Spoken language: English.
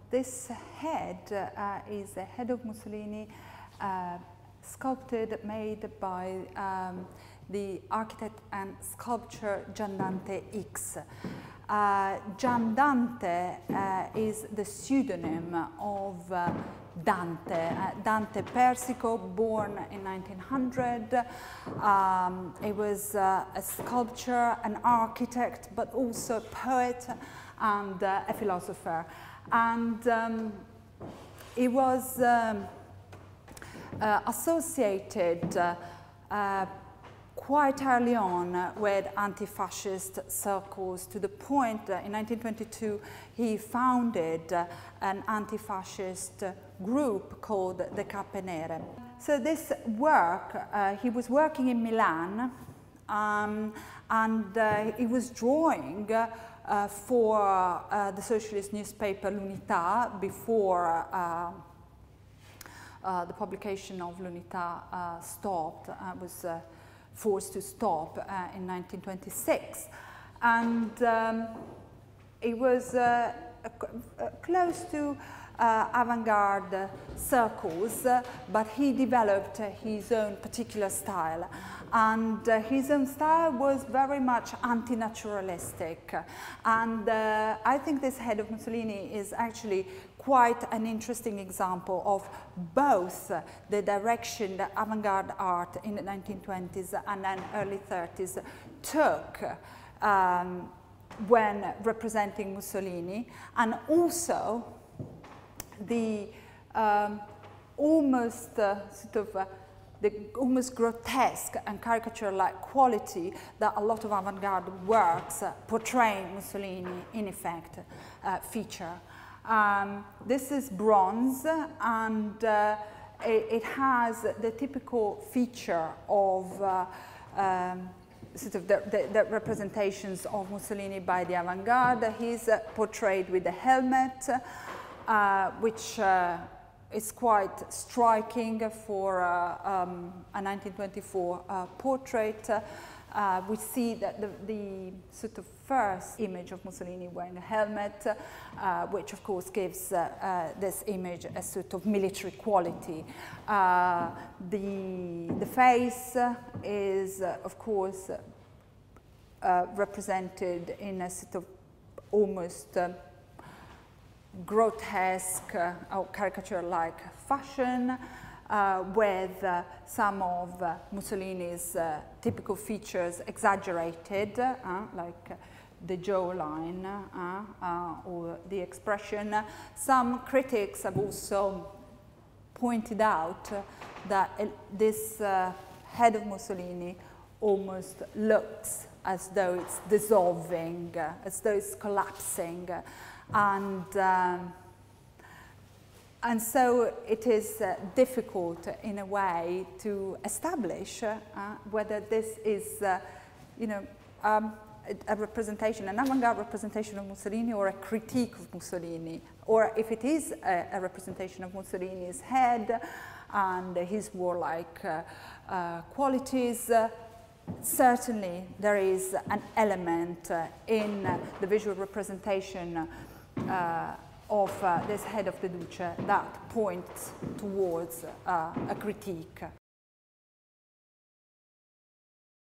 This head is a head of Mussolini, sculpted, made by the architect and sculptor Giandante X. Giandante is the pseudonym of Dante. Dante Persico, born in 1900. He was a sculptor, an architect, but also a poet and a philosopher. And he was associated quite early on with anti-fascist circles, to the point that in 1922 he founded an anti-fascist group called the Cappe Nere. So this work, he was working in Milan, and he was drawing for the socialist newspaper L'Unità before the publication of L'Unità stopped, was forced to stop in 1926. And it was close to avant-garde circles, but he developed his own particular style. And his own style was very much anti-naturalistic. And I think this head of Mussolini is actually quite an interesting example of both the direction that avant-garde art in the 1920s and then early 30s took when representing Mussolini, and also the almost the almost grotesque and caricature-like quality that a lot of avant-garde works portraying Mussolini in effect feature. This is bronze, and it has the typical feature of the representations of Mussolini by the avant-garde. He's portrayed with a helmet, which is quite striking for a 1924 portrait. We see that the sort of first image of Mussolini wearing a helmet, which of course gives this image a sort of military quality. The face is of course represented in a sort of almost grotesque or caricature-like fashion, with some of Mussolini's typical features exaggerated, like the jawline or the expression. Some critics have also pointed out that this head of Mussolini almost looks as though it's dissolving, as though it's collapsing. And so it is difficult in a way to establish whether this is, you know, a representation, an avant-garde representation of Mussolini, or a critique of Mussolini, or if it is a representation of Mussolini's head and his warlike qualities. Certainly there is an element in the visual representation of this head of the Duce that points towards a critique